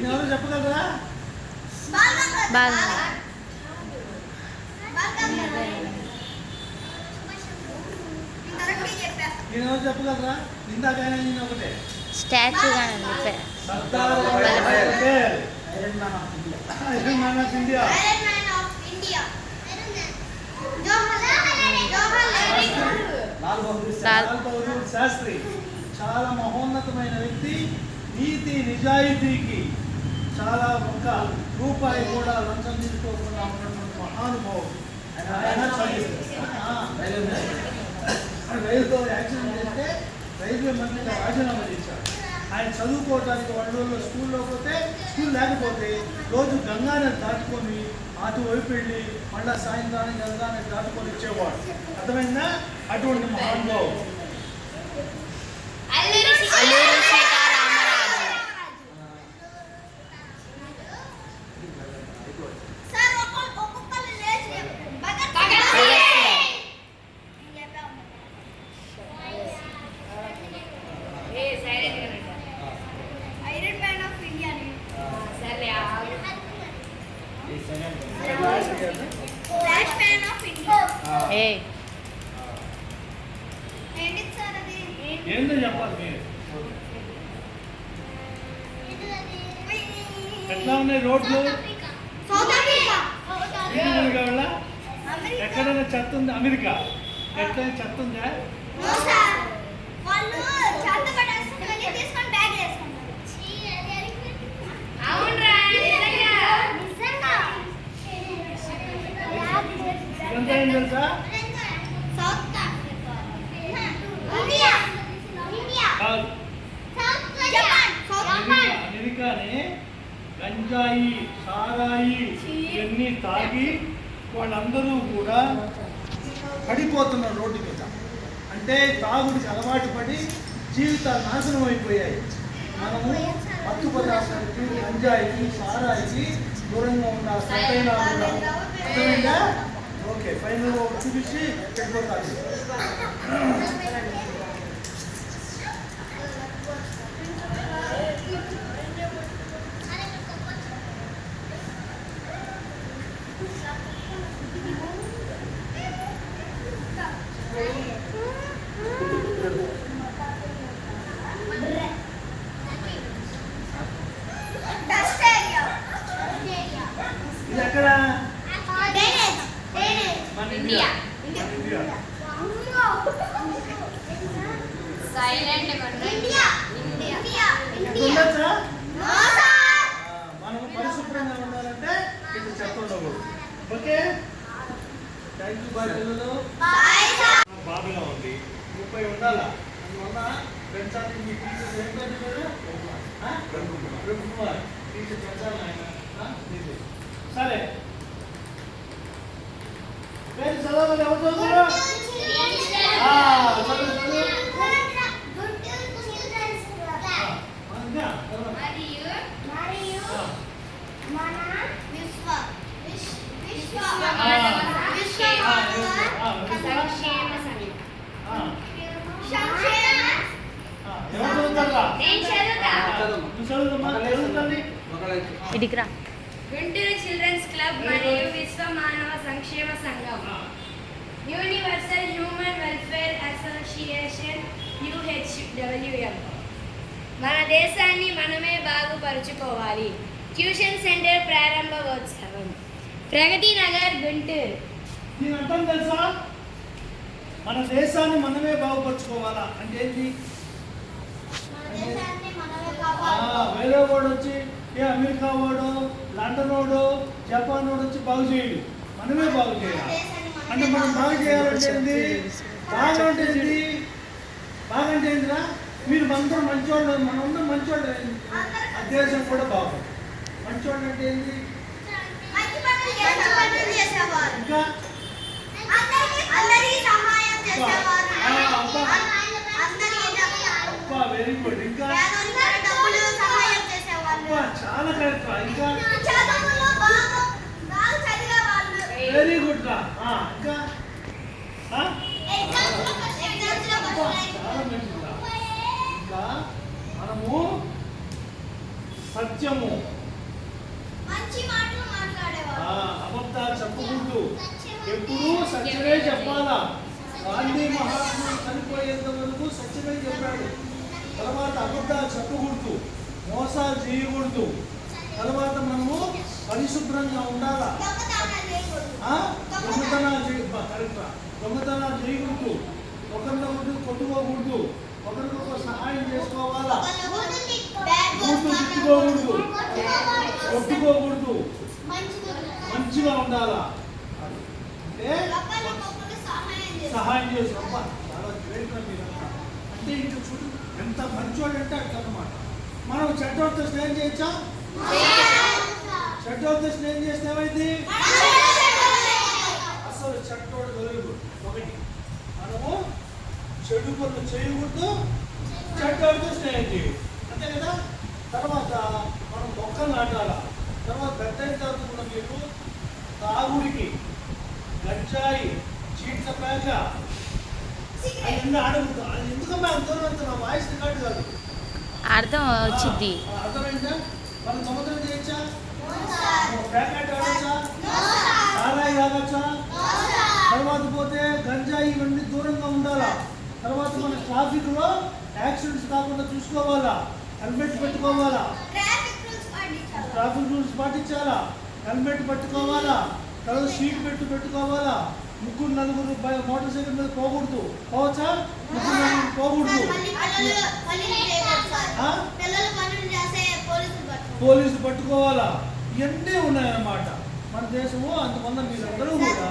ఎవరు చెప్పగలరా? ఎవరు చెప్పగలరా? ఇందాక ఆయన ఒకటే స్టాచ్యూ శాస్త్రి చాలా మహోన్నతమైన వ్యక్తి. నీతి నిజాయితీకి చాలా ఒక్క రూపాయి కూడా లంచం తీసుకోకుండా ఉన్నటువంటి మహానుభావుడు. ఆయన రైలుతో యాక్సిడెంట్ చేస్తే రైల్వే మంత్రిగా రాజీనామా చేశారు. ఆయన చదువుకోవడానికి వాళ్ళు స్కూల్లో పోతే స్కూల్ లేకపోతే రోజు గంగానది దాటుకొని అటువైపు వెళ్ళి మళ్ళీ సాయంత్రానికి గంగానది దాటుకొని ఇచ్చేవాడు. అర్థమైందా? అటువంటి మహానుభావుడు. ఏంటో చెప్పాలి మీరు. ఎట్లా ఉన్నాయి రోడ్లు? ఎక్కడైనా చెత్త ఉంది? అమెరికా ఎట్లయినా చెత్త ఉందా? ఎంత ఏం తెలుసా? అమెరికానే గంజాయి సారాయి ఇవన్నీ తాగి వాళ్ళందరూ కూడా పడిపోతున్నారు రోడ్డు మీద. అంటే తాగుడికి అలవాటు పడి జీవితాలు నాశనం అయిపోయాయి. మనము మత్తు పదార్థాలకి గంజాయికి సారాయికి దూరంగా ఉండాలి. సరైన అర్థమైందా? ఓకే, ఫైనల్ చూపించి వెళ్ళిపోతారు. ఇది ఎక్కడ? మన ఇండియా. మనం పరిశుభ్రంగా ఉండాలంటే ఇది చెత్త ఉండకూడదు. Okay, thank you. బాయ్ పిల్లలు. బాబుగా ఉంది 30 ఉండాలా. అందువల్ల పెంచాలి. మీ టీచర్ ఏంటంటే రవికుమార్ టీచర్ పెంచాలి ఆయన. సరే, పేరు చదవాలి. ఎవరు చదువుతారు? ఇడికిరా. గుంటూరు చిల్డ్రన్స్ క్లబ్ మరియు విశ్వ మానవ సంక్షేమ సంఘం, universal human welfare association UHWM. మన దేశాన్ని మనమే బాగుపరుచుకోవాలి. ట్యూషన్ సెంటర్ ప్రారంభోత్సవం, ప్రగతి నగర్, గుంటూరు. దీని అర్థం తెలుసా? మన దేశాన్ని మనమే బాగుపరుచుకోవాలా అంటే ఏంటి? వేరే వాడు వచ్చి అమెరికా వాడు, లండన్ వాడు, జపాన్ వాడు వచ్చి బాగు చేయడు. మనమే బాగు చేయాలి. అంటే మనం బాగు చేయాలంటే ఏంటి? బాగా అంటే ఏంటి? బాగా అంటే ఏంటిరా? మీరు అందరూ మంచివాళ్ళు, మనందరూ మంచివాళ్ళు. ఆ దేశం కూడా బాగుంది. మంచివాళ్ళు అంటే ఏంటి? ఇంకా వెరీ గుడ్. ఇంకా చాలా కరెక్ట్. ఇంకా వెరీ గుడ్ రా. ఇంకా చాలా మంచిదా. ఇంకా మనము సత్యము చెప్పకూడదు. ఎప్పుడూ సత్యమే చెప్పాలా. గాంధీ మహాత్ముడు చనిపోయేంత వరకు సత్యమే చెప్పాడు. తర్వాత అబద్ధాలు చెప్పకూడదు, మోసాలు చేయకూడదు. తర్వాత మనము పరిశుభ్రంగా ఉండాలా. దొంగతనాలు దొంగతనాలు చేయకూడదు, ఒకరినొకరు కొట్టుకోకూడదు, ఒకరికొకరు సహాయం చేసుకోవాలా, తిట్టుకోకూడదు, కొట్టుకోకూడదు, మంచిగా ఉండాలా. అంటే సహాయం చేసుకో. చాలా గ్రేట్ మీరంతా. అంటే ఇంకా చూడు ఎంత మంచోడు అంటే అట్లా అన్నమాట. మనం చెడ్డోడితో స్నేహం చేయొచ్చా? చెడ్డోడితో స్నేహం చేస్తే ఏమైంది? అసలు చెడ్డోడు దొరకదు. ఒకటి, మనము చెడు పనులు చేయకూడదు, చెడ్డోడితో స్నేహం చేయకూడదు, అంతే కదా. తర్వాత మనం మొక్కలు నాటాలా. తర్వాత పెద్ద అయిన తర్వాత కూడా మీరు తాగుడికి, గంజాయి, చీట్ల పేక అవన్నీ ఆడకూడదు. అది ఎందుకమ్మా అంత దూరం అంత నా వాయిస్ రికార్డు కాదు, అర్థం వచ్చింది. అర్థమైందా? మనం దొంగతనం చేయొచ్చా? ప్యాకెట్ ఆడచ్చా? సారాయి తాగచ్చా? తర్వాత పోతే గంజాయి ఇవన్నీ దూరంగా ఉండాలా. తర్వాత మన ట్రాఫిక్ లో యాక్సిడెంట్స్ కాకుండా చూసుకోవాలా, హెల్మెట్ పెట్టుకోవాలా, ట్రాఫిక్ రూల్స్ పాటించాలా, హెల్మెట్ పెట్టుకోవాలా, తర్వాత సీట్ పెట్టుకోవాలా. ముగ్గురు నలుగురు మోటార్ సైకిల్ మీద పోకూడదు. పోవచ్చా? ముగ్గురు నలుగురు పోకూడదు. పోలీసులు పట్టుకోవాలా. ఇవన్నీ ఉన్నాయన్నమాట మన దేశము. అందువల్ల మీరందరూ కూడా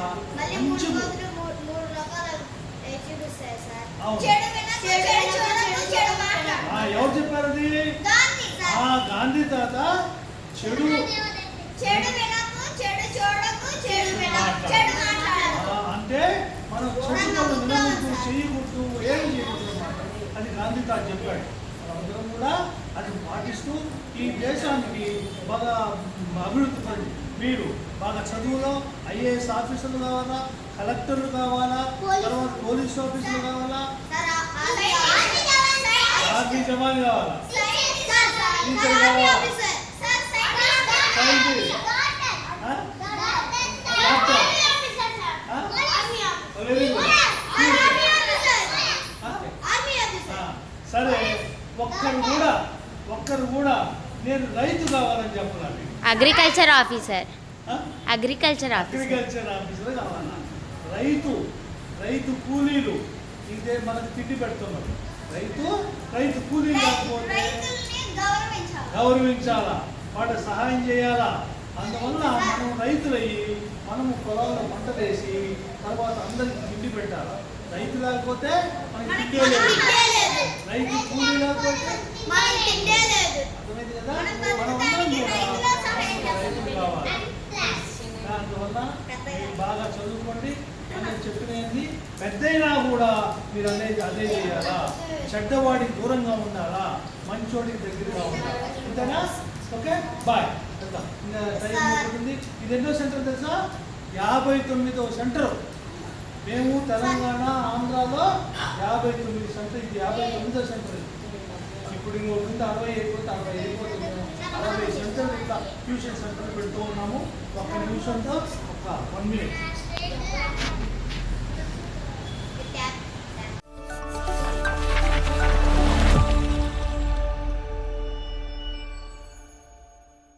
మంచి ఎవరు చెప్పారు అది? గాంధీ తాత చెడు అంటే మనం చెడు వినకూడదు, చేయకూడదు, ఏం చేయకూడదు అన్నమాట. అది గాంధీ తాత చెప్పాడు. అందరం కూడా అది పాటిస్తూ ఈ దేశానికి బాగా అభివృద్ధి పడి మీరు బాగా చదువులో ఐఏఎస్ ఆఫీసర్లు కావాలా, కలెక్టర్లు కావాలా, తర్వాత పోలీస్ ఆఫీసర్లు కావాలా, ఆర్మీ జవాన్ కావాలా, టీచర్ కావాలా, సరే. ఒక్కరు కూడా నేను రైతు కావాలని చెప్పాలి. అగ్రికల్చర్ ఆఫీసర్ కావాలా. రైతు కూలీలు ఇదే మనకు తిండి పెడుతున్నారు. రైతు కూలీలు కాకపోతే గౌరవించాలా, వాళ్ళ సహాయం చేయాలా. అందువల్ల మనం రైతులయ్యి మనము పొలంలో పంట వేసి తర్వాత అందరికి తిండి పెట్టాలా. రైతు లేకపోతే మనకి తిండే లేదు, రైతు కూలీ లేకపోతే అర్థమైంది కదా. మనం అందరం కూడా రైతులు కావాలి. అందువల్ల మీరు బాగా చదువుకోండి. నేను చెప్పినది పెద్దయినా కూడా మీరు అదే చేయాలా. చెడ్డవాడికి దూరంగా ఉండాలా, మంచోడికి దగ్గరగా ఉండాలా. అంతేనా? Okay, bye. ఇంకా టైం అయిపోతుంది. ఇది ఎన్నో సెంటర్ తెలుసా? 59వ సెంటర్. మేము తెలంగాణ, ఆంధ్రాలో 59 సెంటర్. ఇది 59వ సెంటర్. ఇప్పుడు ఇంకొక 60 అయిపోతే 60 అయిపోతుంది. 60 సెంటర్లు ఇట్లా ట్యూషన్ సెంటర్లు పెడుతూ ఉన్నాము. ఒక్క నిమిషంతో 1 మినిట్.